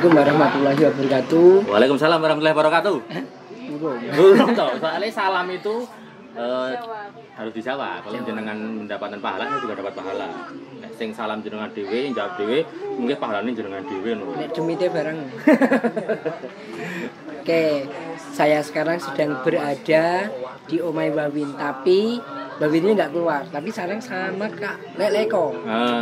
Assalamualaikum warahmatullahi wabarakatuh. Waalaikumsalam warahmatullahi wabarakatuh. Burung toh, soalnya salam itu harus dijawab. Kalau jenengan mendapatkan pahala, juga dapat pahala. Nek sing salam jenengan dhewe, jawab dhewe, mungkin pahalane jenengan dhewe ngono. Nek demite bareng. Oke, saya sekarang sedang berada di Omai Wawin, tapi Wawin ini nggak keluar, tapi sekarang sama Kak Leleko.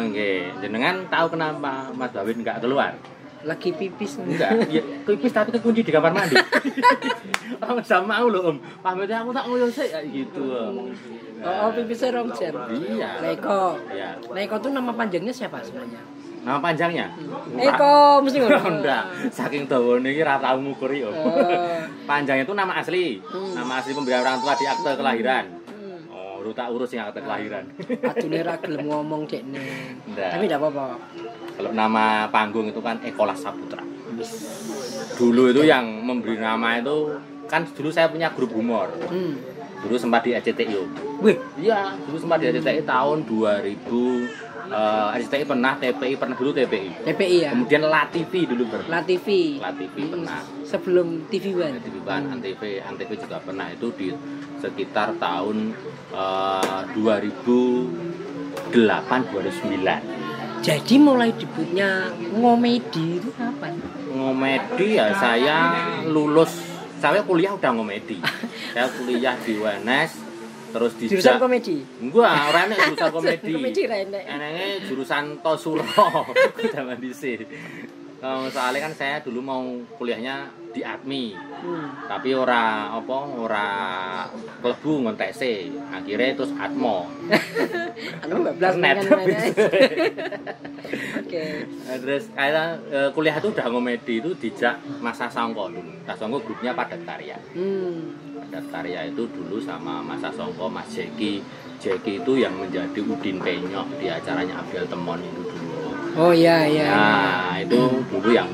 Nggih, jenengan tahu kenapa Mas Wawin nggak keluar? Lagi pipis. Enggak, ya pipis tapi kekunci di kamar mandi. Om sama aku loh, Om. Pamitnya aku tak ngoyo sik gitu, Om. Oh, pipisnya rong jam. Iya. Leko. Iya. Leko tuh nama panjangnya siapa sebenarnya? Nama panjangnya? Eko mesti ngono. Enggak, saking dawane iki ra tau ngukuri, Om. Panjangnya itu nama asli. Nama asli pemberian orang tua di akte kelahiran. Oh, urut tak urus yang akte kelahiran. Atune ra gelem ngomong dekne. Tapi enggak apa-apa. Kalau nama panggung itu kan Ekolas Saputra. Dulu itu yang memberi nama itu kan dulu saya punya grup humor. Dulu sempat di RCTI, Om. Wih, iya, dulu sempat di RCTI tahun 2000. RCTI pernah, TPI pernah, dulu TPI. TPI ya. Kemudian LaTV dulu pernah. LaTV. LaTV pernah. Sebelum TV One. TV One, Antv juga pernah, itu di sekitar tahun 2008 2009. Jadi mulai debutnya ngomedi itu kapan? Ngomedi ya saya lulus, saya kuliah udah ngomedi. Saya kuliah di UNS, terus di jurusan komedi? Enggak, ora enek jurusan komedi. Komedi ra enek. Enake jurusan Tosuro zaman dhisik. Soalnya kan saya dulu mau kuliahnya di ADMI. Tapi ora klebu ngontese. Akhirnya terus Atmo. Anu bablas net. Oke. Terus kayak kuliah itu udah ngomedi itu dijak Mas Sasongko dulu. Sasongko grupnya Padat Karya. Padat Karya itu dulu sama Mas Sasongko, Mas Jeki. Jeki itu yang menjadi Udin Penyok di acaranya Abdel Temon itu dulu. Oh iya iya. Nah, itu dulu yang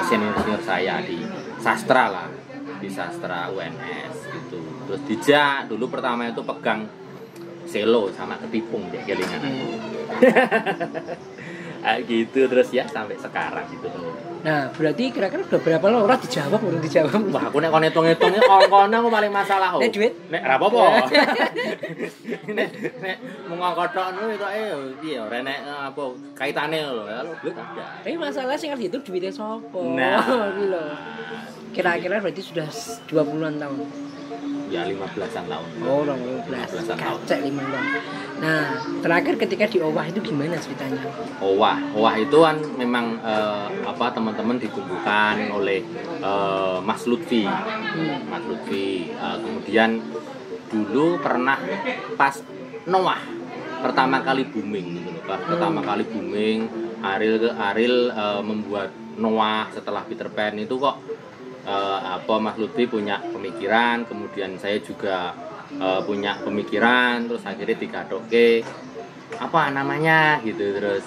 senior saya di sastra lah, di sastra UNS gitu. Terus dijak dulu pertama itu pegang selo sama ketipung deh kelingan aku. Gitu terus ya sampai sekarang gitu. Nah, berarti kira-kira udah berapa lo ora dijawab, urung dijawab. Wah, aku nek kon hitung-hitungnya kon-kono aku paling masalah. Nek duit? Nek ra apa-apa. Nek mung ngangkot tok ngono ketoke piye ora nek apa kaitane lho. Kalau duit ada. Tapi masalah sing harus itu duitnya sapa? Nah, iki lho. Kira-kira berarti sudah 20-an tahun. Ya 15-an tahun. Oh, 15 tahun. Cek 5 tahun. Nah, terakhir ketika di Owah itu gimana ceritanya? Owah itu kan memang teman-teman dikumpulkan oleh Mas Lutfi. Mas Lutfi. Kemudian dulu pernah pas Noah pertama kali booming gitu loh. Pertama kali booming, Ariel membuat Noah setelah Peter Pan itu kok Mas Lutfi punya pemikiran, kemudian saya juga punya pemikiran, terus akhirnya digadoke apa namanya gitu, terus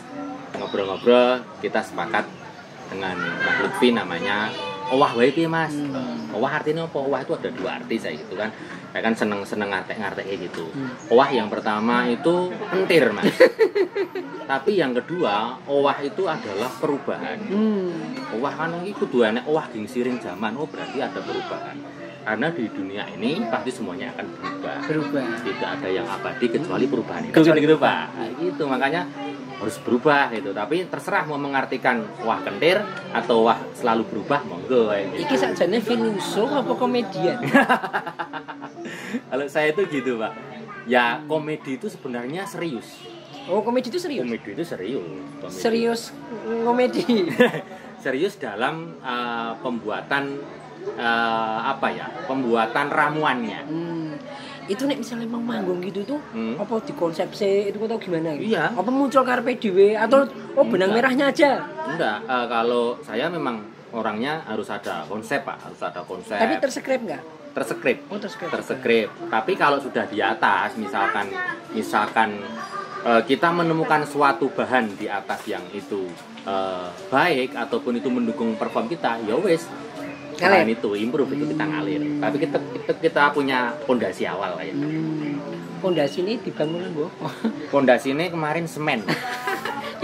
ngobrol-ngobrol kita sepakat dengan Mas Lutfi namanya Owah wae piye Mas. Owah artinya apa? Owah itu ada dua arti saya gitu kan. Saya kan seneng ngartek gitu. Owah yang pertama itu entir Mas. Tapi yang kedua, owah itu adalah perubahan. Owah kan iki kudu enek owah geng siring zaman. Oh, berarti ada perubahan. Karena di dunia ini pasti semuanya akan berubah. Tidak ada yang abadi kecuali perubahan itu. Kecuali gitu, Pak. Nah, gitu makanya harus berubah gitu. Tapi terserah mau mengartikan wah kentir atau wah selalu berubah, monggo gitu. Iki sakjane filosof apa komedian? Kalau saya itu gitu, Pak. Ya, komedi itu sebenarnya serius. Oh, komedi itu serius? Komedi itu serius. Serius komedi. Serius dalam pembuatan pembuatan ramuannya. Itu nek misalnya mau manggung gitu tuh apa dikonsepsi itu atau gimana gitu? Iya. Apa muncul karpe dhewe atau benang merahnya aja? Enggak, kalau saya memang orangnya harus ada konsep, Pak, harus ada konsep. Tapi terskrip enggak? Terskrip. Oh, terskrip. Terskrip. Tapi kalau sudah di atas misalkan kita menemukan suatu bahan di atas yang itu baik ataupun itu mendukung perform kita, ya wes. Selain itu improve itu kita ngalir. Tapi kita punya fondasi awal lah ya. Fondasi ini dibangun nggo. Fondasi ini kemarin semen.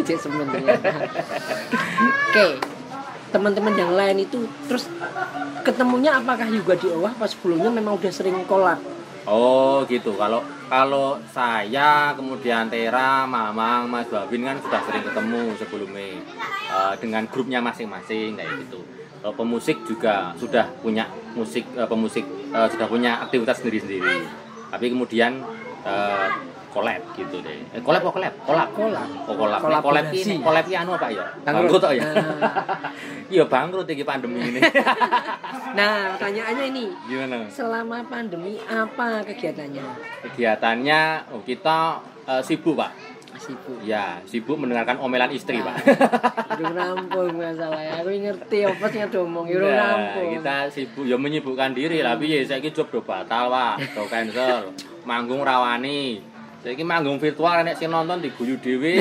Ijek semen ya. Oke. teman-teman yang lain itu terus ketemunya apakah juga di Owah pas sebelumnya memang udah sering kolab? Oh gitu. Kalau saya kemudian Tera, Mamang, Mas Babin kan sudah sering ketemu sebelumnya dengan grupnya masing-masing kayak gitu. Pemusik juga sudah punya pemusik sudah punya aktivitas sendiri-sendiri. Tapi kemudian collab gitu deh. Collab. Oh, collab ini anu apa ya? Bangkrut ya. Iya bangkrut iki pandemi ini. Nah, pertanyaannya ini. Gimana? Selama pandemi apa kegiatannya? Kegiatannya kita sibuk, Pak. Sibuk. Ya, sibuk mendengarkan omelan istri, Pak. Udah rampung masalahnya. Aku ngerti apa sih ngomong, ya udah rampung. Kita sibuk ya menyibukkan diri lah piye saiki job do batal, Pak. Do cancel. Manggung rawani. Saiki manggung virtual nek sing nonton diguyu dhewe.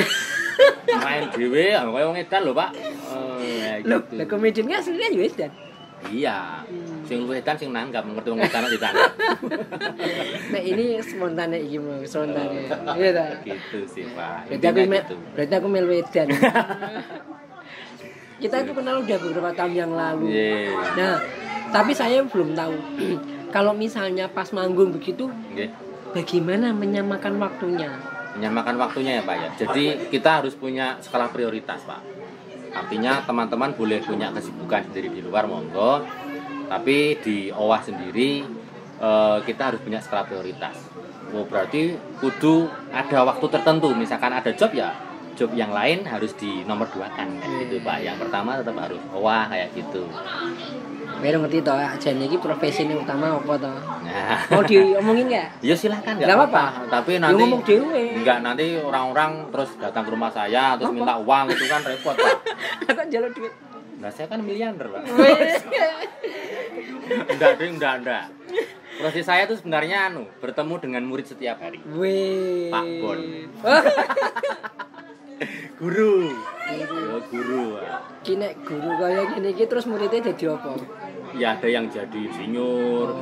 Main dhewe kaya wong edan lho, Pak. Lho, lah komedian kan aslinya juga edan. Iya. Sing luwih edan sing nanggap, ngerti wong edan ditangkap. Nah, ini spontane iki, spontane. Iya ta? Gitu sih, Pak. Berarti aku melu edan. Kita itu kenal udah beberapa tahun yang lalu. Nah, tapi saya belum tahu kalau misalnya pas manggung begitu, bagaimana menyamakan waktunya? Menyamakan waktunya ya Pak ya. Jadi kita harus punya skala prioritas Pak. Artinya teman-teman boleh punya kesibukan sendiri di luar monggo. Tapi di Owah sendiri kita harus punya skala prioritas. Oh berarti kudu ada waktu tertentu. Misalkan ada job ya, job yang lain harus di nomor 2 kan gitu Pak. Yang pertama tetap harus Owah kayak gitu. Baru ngerti toh, ajan iki profesi ini utama apa toh? Nah. Mau diomongin enggak? Ya silakan enggak apa-apa. Tapi nanti ngomong dewe. Enggak, nanti orang-orang terus datang ke rumah saya terus minta uang itu kan repot, Pak. Aku njaluk duit. Nah, saya kan miliarder, Pak. Enggak. Proses saya itu sebenarnya bertemu dengan murid setiap hari. Pak Bon. Guru. Ki nek guru kaya ngene iki terus muridnya jadi apa? Ya ada yang jadi insinyur,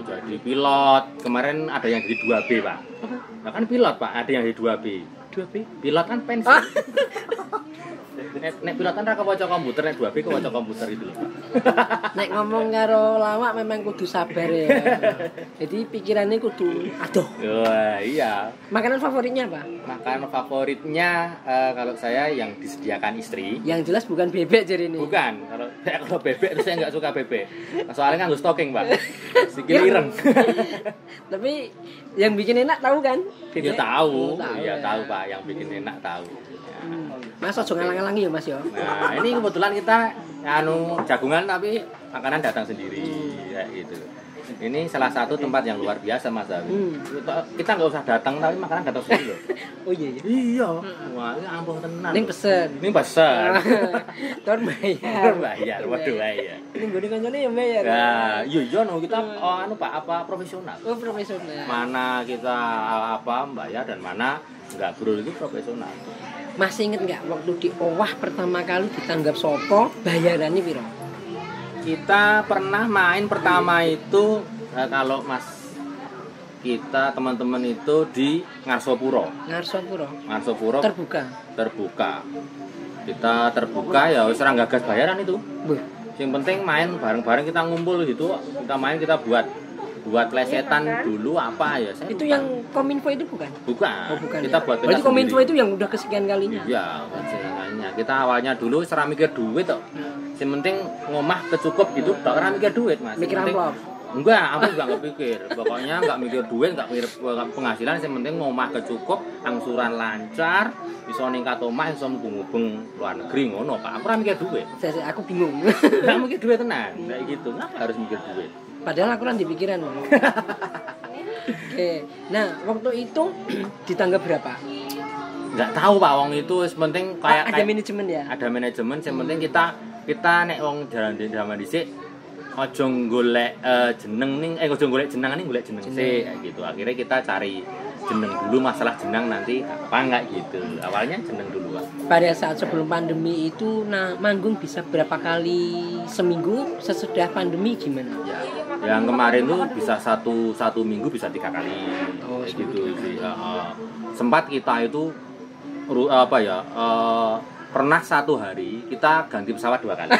jadi pilot. Kemarin ada yang jadi 2B, Pak. Nah, kan pilot, Pak. Ada yang jadi 2B. 2B? Pilot kan pensiun. Nek pilot kan ra kewaca komputer, nek 2B kewaca komputer itu loh, Pak. Nek ngomong karo lawak memang kudu sabar ya. Jadi pikirannya kudu aduh. Wah, iya. Makanan favoritnya apa? Makanan favoritnya kalau saya yang disediakan istri. Yang jelas bukan bebek jadi ini. Bukan. Kalau bebek itu saya nggak suka bebek. Soalnya nganggo stocking, Pak. Sikil ireng. Tapi yang bikin enak tahu kan? Bebek. Ya tahu. Iya, tahu, Pak. Yang bikin enak tahu. Mas ojo ngalang-alangi ya Mas ya. Nah, ini kebetulan kita jagungan tapi makanan datang sendiri kayak gitu. Ini salah satu tempat yang luar biasa Mas Awi. Kita nggak usah datang tapi makanan datang sendiri loh. Oh iya. Iya. Wah, ini ampuh tenan. Ini pesen. Tor bayar. Waduh bayar. Ini gone kancane ya bayar. Nah, iya kita Pak profesional. Oh, profesional. Mana kita bayar dan mana enggak, bro, itu profesional. Masih inget nggak waktu di Owah pertama kali ditanggap sopo bayarannya piro? Kita pernah main pertama itu kalau Mas kita teman-teman itu di Ngarsopuro. Ngarsopuro terbuka. Kita terbuka ya wis ora gagas bayaran itu. Yang penting main bareng-bareng, kita ngumpul gitu. Kita main, kita buat lesetan dulu apa ya saya itu bukan. Yang Kominfo itu bukan? Bukan. Oh, bukan kita ya? buat berarti Kominfo itu yang udah kesekian kalinya? Iya, kesekian kalinya. Kita awalnya dulu serah mikir duit toh. Yang penting ngomah kecukup gitu, tak ora mikir duit Mas. Mikir amplop? Enggak, aku enggak kepikir. Pokoknya enggak mikir duit, enggak mikir penghasilan, yang penting ngomah kecukup, angsuran lancar, bisa ningkat omah, iso mubeng luar negeri ngono, Pak. Aku ora mikir duit. Aku bingung. Enggak mikir duit tenan, kayak gitu. Kenapa harus mikir duit? Padahal aku kan di pikiran. Oke. Nah, waktu itu ditanggap berapa? Enggak tahu Pak, wong itu penting kayak ada manajemen ya? Ada manajemen, yang penting kita nek wong jalan dhisik aja golek jeneng ning aja golek jeneng ning golek jeneng sih gitu. Akhirnya kita cari jeneng dulu, masalah jeneng nanti apa enggak gitu. Awalnya jeneng dulu, Pak. Pada saat sebelum pandemi itu manggung bisa berapa kali seminggu, sesudah pandemi gimana? Ya, yang kemarin tuh bisa satu minggu bisa 3 kali. Gitu sih. Sempat kita itu pernah satu hari kita ganti pesawat 2 kali.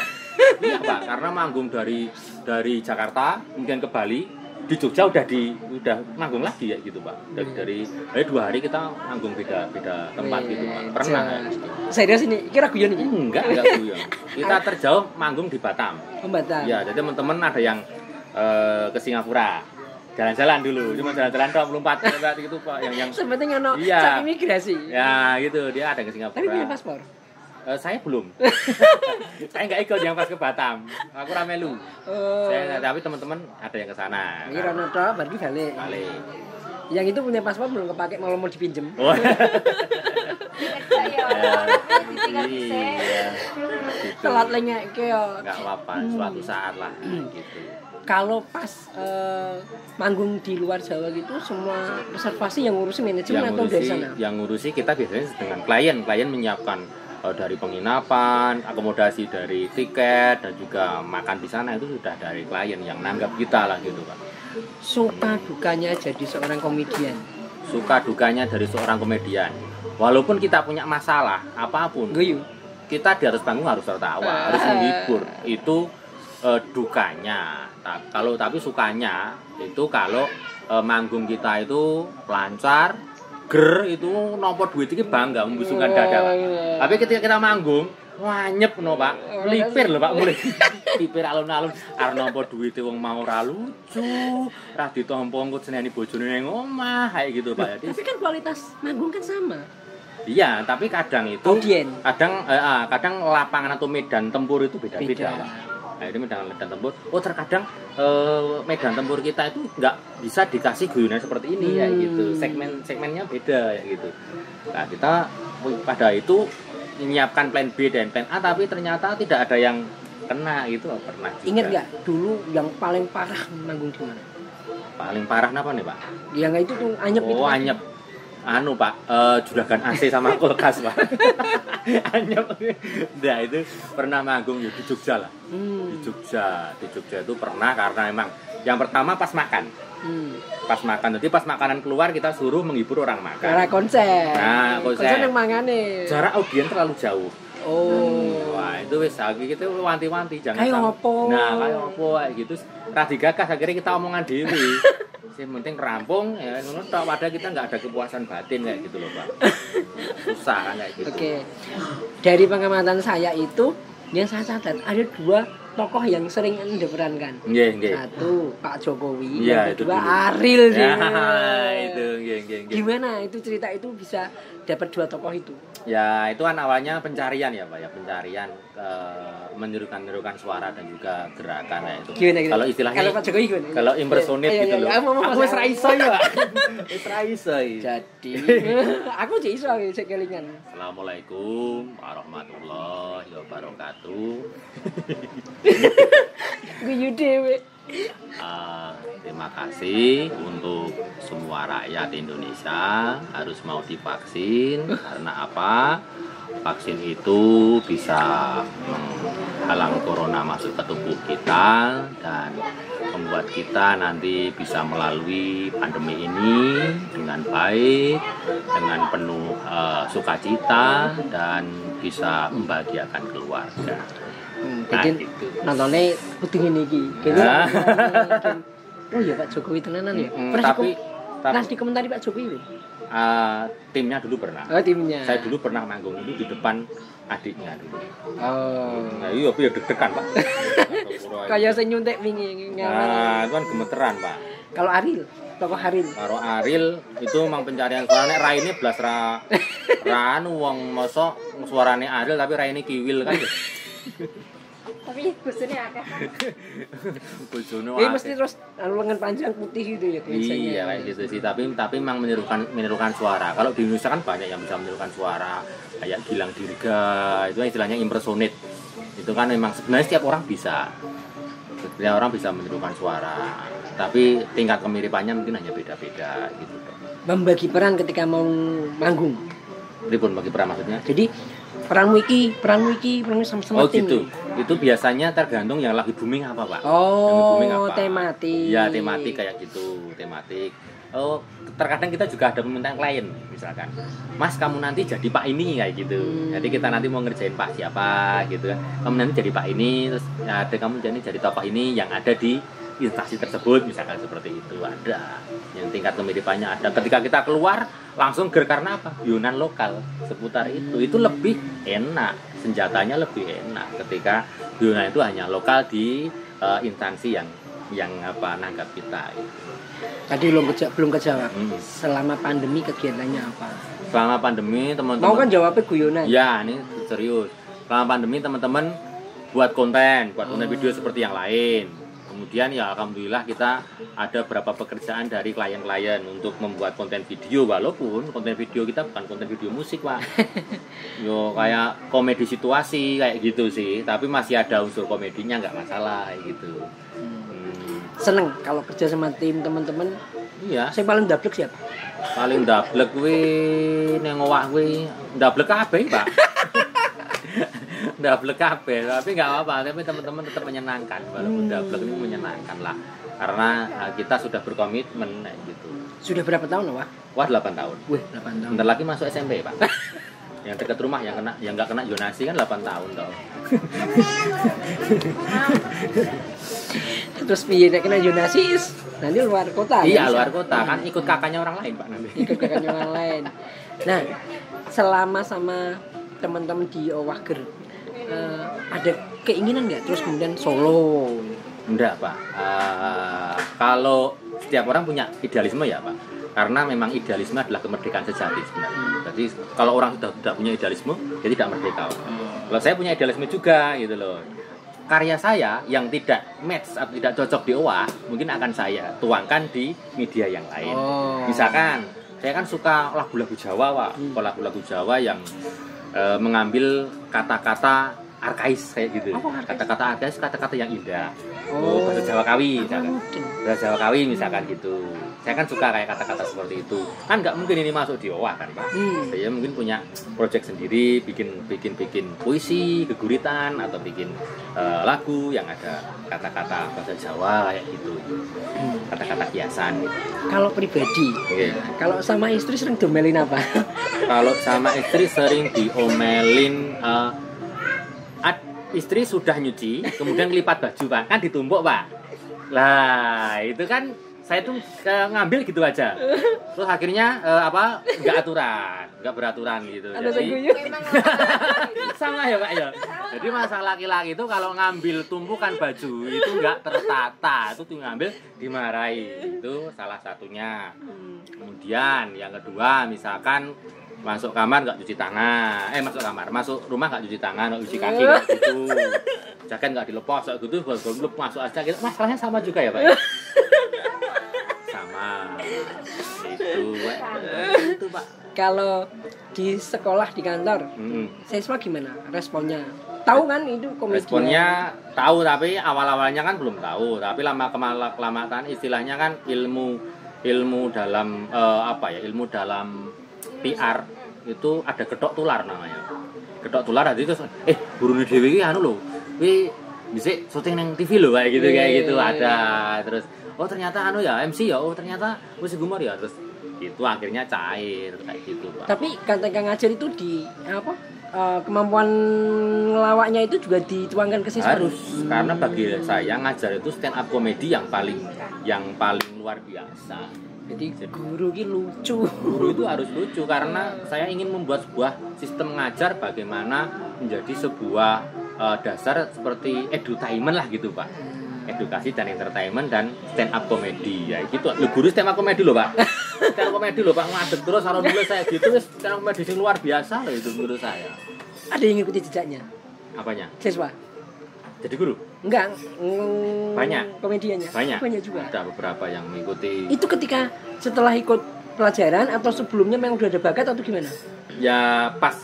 Iya Pak, karena manggung dari Jakarta kemudian ke Bali, di Jogja udah manggung lagi ya gitu Pak. Dari 2 hari kita manggung beda tempat gitu Pak. Pernah ya, gitu. Serius ini, kira guyon ini? Enggak guyon. Kita terjauh manggung di Batam. Batam. Ya, jadi teman-teman ada yang ke Singapura. Jalan-jalan dulu, cuma jalan-jalan doang melompat gitu Pak. Yang sebenarnya ono iya, imigrasi. Ya, gitu. Dia ada ke Singapura. Tapi punya paspor. Saya belum. Saya nggak ikut yang pas ke Batam. Aku ramelu. Tapi teman-teman ada yang ke sana. Ini Rono berarti balik. Yang itu punya paspor belum kepake, mau dipinjem. Oh. Telat lengek yo. Enggak apa-apa, suatu saat lah gitu. Kalau pas manggung di luar Jawa gitu, semua reservasi yang ngurusi manajemen atau dari sana? Yang ngurusi kita biasanya dengan klien menyiapkan dari penginapan, akomodasi dari tiket, dan juga makan di sana itu sudah dari klien yang nanggap kita lah gitu Pak. Suka dukanya jadi seorang komedian? Suka dukanya dari seorang komedian, walaupun kita punya masalah apapun, kita di atas panggung harus tertawa, harus menghibur. Itu dukanya. Tapi sukanya itu kalau manggung kita itu lancar, itu nomor duit ini bangga membusungkan dada Pak. Tapi ketika kita manggung wanyep no Pak, lipir loh Pak, mulai lipir alun-alun arep nomor duit wong mau ora lucu, ra ditampa engko seneni bojone ning omah kayak gitu Pak. Tapi kan kualitas manggung kan sama. Iya, tapi kadang itu kadang lapangan atau medan tempur itu beda-beda Pak. Nah, ini medan tempur. Terkadang medan tempur kita itu nggak bisa dikasih guyonan seperti ini ya gitu. Segmennya beda ya gitu. Nah, kita pada itu menyiapkan plan B dan plan A, tapi ternyata tidak ada yang kena gitu. Pernah juga. Ingat nggak dulu yang paling parah manggung di mana? Paling parah apa nih Pak? Yang itu tuh anyep itu. Oh, anyep. Pak, juragan AC sama kulkas Pak. Anyep. Nah itu pernah manggung di Jogja lah. Di Jogja itu pernah karena memang yang pertama pas makan. Pas makan, jadi pas makanan keluar kita suruh menghibur orang makan. Karena konser. Nah, konser yang mangane. Jarak audien terlalu jauh. Wah itu wis lagi kita wanti-wanti jangan. Kayak opo. Nah kayak opo gitu. Radi gagas akhirnya kita omongan dewi. Yang penting rampung ya, menurut padahal kita nggak ada kepuasan batin kayak gitu loh Pak. Susah kan kayak gitu. Oke. Dari pengamatan saya itu, yang saya catat ada 2 tokoh yang sering Anda perankan. Satu Pak Jokowi, yang kedua Ariel. Itu Gimana itu cerita itu bisa dapat 2 tokoh itu? Ya itu kan awalnya pencarian ya Pak ya, pencarian menirukan suara dan juga gerakan ya itu. Gimana? Kalau istilahnya kalau Pak Jokowi gimana? Kalau impersonate gitu loh. Aku wis ra iso ya. Wis ra iso. Jadi aku jek iso sik kelingan. Assalamualaikum warahmatullahi wabarakatuh. Guyu dhewe. Terima kasih untuk semua rakyat Indonesia harus mau divaksin. Karena apa? Vaksin itu bisa menghalang corona masuk ke tubuh kita dan membuat kita nanti bisa melalui pandemi ini dengan baik, dengan penuh sukacita dan bisa membahagiakan keluarga. Jadi nontonnya kudu ngene iki. Oh iya Pak Jokowi tenanan ya. Pernah dikomentari Pak Jokowi. Timnya dulu pernah. Oh, timnya. Saya dulu pernah manggung itu di depan adiknya dulu. Oh. Nah, iya tapi ya deg-degan, Pak. Kayak sing nyuntik wingi. Nah, itu kan gemeteran, Pak. Kalau Ariel, tokoh Ariel. Kalau Ariel itu memang pencarian suara nek raine blas ra anu wong mosok suarane Ariel tapi raine kiwil kan. Tapi bojone akeh. Bojone akeh. Mesti terus lengan panjang putih gitu ya biasanya. Iya kayak gitu sih, tapi memang menirukan suara. Kalau di Indonesia kan banyak yang bisa menirukan suara, kayak Gilang Dirga, itu istilahnya impersonate. Itu kan memang sebenarnya setiap orang bisa. Setiap orang bisa menirukan suara. Tapi tingkat kemiripannya mungkin hanya beda-beda gitu. Membagi peran ketika mau manggung. Pripun bagi peran maksudnya? Jadi peranmu iki sama-sama tim. Gitu. Itu biasanya tergantung yang lagi booming apa, Pak. Oh, booming apa? tematik. Ya, tematik kayak gitu, tematik. terkadang kita juga ada permintaan klien, misalkan, Mas kamu nanti jadi Pak ini kayak gitu. Jadi kita nanti mau ngerjain Pak siapa gitu kan. Kamu nanti jadi Pak ini, terus ada kamu jadi tokoh ini yang ada di instansi tersebut, misalkan seperti itu. Ada yang tingkat kemiripannya ada. Ketika kita keluar langsung karena apa? Yunan lokal seputar itu lebih enak, senjatanya lebih enak ketika Yunan itu hanya lokal di instansi yang nanggap kita itu. Tadi belum kejawab. Selama pandemi kegiatannya apa? Selama pandemi teman-teman. Mau kan jawabnya guyonan. Ya, ini serius. Selama pandemi teman-teman buat konten video seperti yang lain. Kemudian ya alhamdulillah kita ada beberapa pekerjaan dari klien-klien untuk membuat konten video, walaupun konten video kita bukan konten video musik, Pak. Yo kayak komedi situasi kayak gitu sih, tapi masih ada unsur komedinya, nggak masalah kayak gitu. Seneng kalau kerja sama tim teman-teman. Iya. Saya paling dablek siapa? Paling dablek kuwi ning owah kuwi dablek kabeh, Pak. Dablek kabeh, tapi enggak apa-apa, tapi teman-teman tetap menyenangkan. Walaupun dablek ini menyenangkan lah. Karena kita sudah berkomitmen gitu. Sudah berapa tahun, Wah? Wah, 8 tahun. Wih, 8 tahun. Bentar lagi masuk SMP, Pak. Yang dekat rumah yang enggak kena zonasi kan 8 tahun toh. Terus piye nek kena zonasi nanti luar kota. Iya, luar kota kan ikut kakaknya orang lain, Pak, nanti. Ikut kakaknya orang lain. Nah, selama sama teman-teman di Owager ada keinginan nggak terus kemudian solo? Enggak, Pak. Kalau setiap orang punya idealisme ya, Pak. Karena memang idealisme adalah kemerdekaan sejati sebenarnya. Jadi kalau orang sudah tidak punya idealisme, dia tidak merdeka. Kalau saya punya idealisme juga gitu loh. Karya saya yang tidak match atau tidak cocok di OWA, mungkin akan saya tuangkan di media yang lain. Misalkan saya kan suka lagu-lagu Jawa, Pak. Lagu-lagu Jawa yang mengambil kata-kata arkais kayak gitu. Kata-kata arkais, kata-kata yang indah. Bahasa Jawa Kawi misalkan. Bahasa Jawa Kawi misalkan gitu. Saya kan suka kayak kata-kata seperti itu. Kan nggak mungkin ini masuk di OWA kan, Pak. Saya mungkin punya project sendiri, bikin puisi, geguritan atau bikin lagu yang ada kata-kata bahasa Jawa kayak gitu. Kata-kata kiasan gitu. Kalau pribadi, kalau sama istri sering diomelin apa? Kalau sama istri sering diomelin istri sudah nyuci, kemudian ngelipat baju, Pak. Kan ditumpuk, Pak. Lah, itu kan saya tuh ngambil gitu aja. Terus akhirnya nggak beraturan gitu. Jadi sama ya, Pak ya. Jadi masalah laki-laki itu kalau ngambil tumpukan baju itu nggak tertata, itu tuh ngambil dimarahi. Itu salah satunya. Kemudian yang kedua, misalkan masuk kamar nggak cuci tangan, masuk rumah nggak cuci tangan, nggak cuci kaki gitu, jaket nggak dilepas, gitu, baru masuk aja gitu. Masalahnya sama juga ya, Pak. Sama itu Pak. Kalau di sekolah, di kantor, siswa gimana responnya? Tahu kan itu komedi? Responnya tahu, tapi awal-awalnya kan belum tahu, tapi lama-kelamaan istilahnya kan ilmu dalam ilmu dalam PR itu ada gedok tular namanya. Gedok tular itu burune dhewe iki anu lho. Kuwi dhisik syuting nang TV lho kayak gitu ada. Terus ternyata MC ya. Ternyata wis gumar ya. Terus itu akhirnya cair kayak gitu, Pak. Tapi ketika ngajar itu kemampuan ngelawaknya itu juga dituangkan ke siswa. Harus, karena bagi saya ngajar itu stand up comedy yang paling luar biasa. Jadi guru ini lucu. Guru itu harus lucu karena saya ingin membuat sebuah sistem mengajar bagaimana menjadi sebuah dasar seperti edutainment lah gitu, Pak. Edukasi dan entertainment dan stand up comedy ya gitu. Lu guru stand up comedy loh, Pak. Stand up comedy loh, Pak, ngadeg terus kalau dulu saya gitu stand up comedy yang luar biasa loh itu guru saya. Ada yang ngikuti jejaknya? Apanya? Siswa. Jadi guru? Enggak. Banyak. Komediannya. Banyak juga. Ada beberapa yang mengikuti. Itu ketika setelah ikut pelajaran atau sebelumnya memang udah ada bakat atau gimana? Ya pas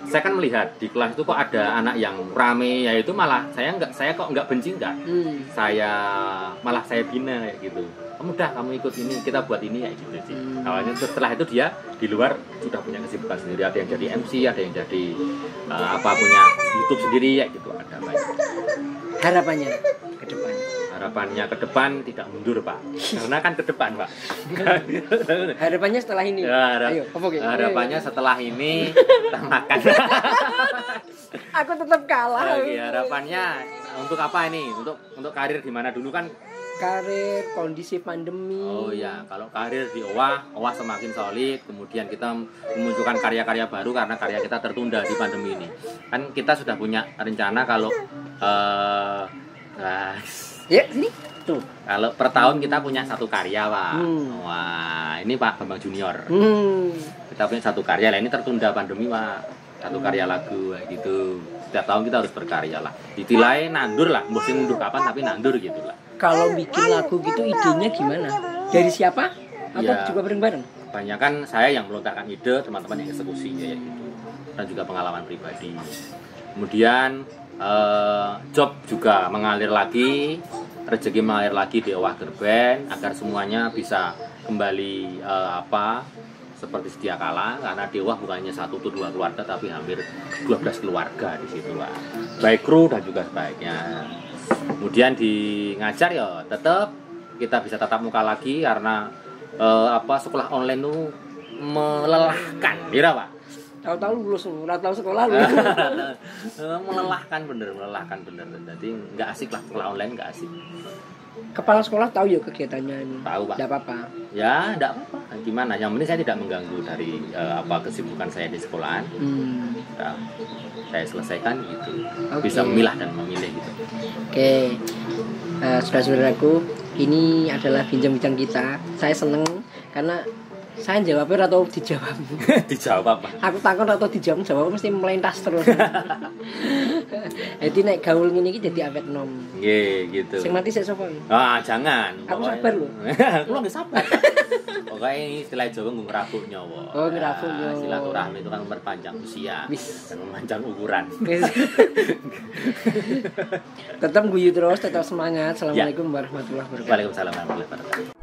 saya kan melihat di kelas itu kok ada anak yang rame, ya itu malah saya kok nggak benci enggak. Saya bina kayak gitu. Kamu ikut ini, kita buat ini kayak gitu sih. Awalnya setelah itu dia di luar sudah punya kesibukan sendiri, ada yang jadi MC, ada yang jadi punya YouTube sendiri ya gitu, ada banyak. Harapannya ke depan. harapannya ke depan tidak mundur Pak, karena kan ke depan Pak. Harapannya setelah ini. Ya, Ayo, harapannya setelah ini kita makan. Aku tetap kalah. Oke, harapannya untuk apa ini? Untuk karir di mana dulu kan? Karir, kondisi pandemi. Oh ya, kalau karir di OWA semakin solid, kemudian kita memunculkan karya-karya baru karena karya kita tertunda di pandemi ini. Kan kita sudah punya rencana kalau ya, sini. Tuh. Kalau per tahun kita punya satu karya, Pak. Wah, ini Pak Bambang Junior. Kita punya satu karya, lah ini tertunda pandemi, Pak. Satu karya lagu kayak gitu. Setiap tahun kita harus berkarya lah. Ditilai nandur lah, mesti mundur kapan tapi nandur gitu lah. Kalau bikin lagu gitu idenya gimana? Dari siapa? Atau Ya, juga bareng-bareng? Kebanyakan saya yang melontarkan ide, teman-teman yang eksekusi ya gitu. Dan juga pengalaman pribadi. Kemudian job juga mengalir lagi, rezeki mengalir lagi di OWA Girl Band agar semuanya bisa kembali seperti sedia kala, karena di OWA bukannya 1 atau 2 keluarga tapi hampir 12 keluarga di situ Pak. Baik kru dan juga sebaiknya. Kemudian di ngajar ya tetap kita bisa tatap muka lagi karena sekolah online itu melelahkan, kira Pak. Tahu-tahu lulus, ora tahu sekolah lu. melelahkan bener. Jadi nggak asik lah sekolah online, nggak asik. Kepala sekolah tahu ya kegiatannya ini. Tahu Pak. Tidak apa-apa. Ya, enggak apa-apa. Gimana? Yang penting saya tidak mengganggu dari kesibukan saya di sekolahan. Nah, saya selesaikan gitu. Bisa memilah dan memilih gitu. Oke. Saudara-saudaraku, ini adalah bincang-bincang kita. Saya seneng karena saya jawabnya atau dijawab. Dijawab Pak. Aku takut atau jawab mesti melintas terus. Jadi naik gaul ngene iki dadi awet nom. Nggih, gitu. Sing mati sik sapa? Jangan. Aku sabar lho. Kulo nggih sabar. Pokoknya ini istilah Jawa nggo ngrabuk nyawa. Oh, ngrabuk nyawa. Silaturahmi itu kan memperpanjang usia dan memanjang ukuran. Tetap guyu terus, tetap semangat. Assalamualaikum warahmatullahi wabarakatuh. Waalaikumsalam warahmatullahi wabarakatuh.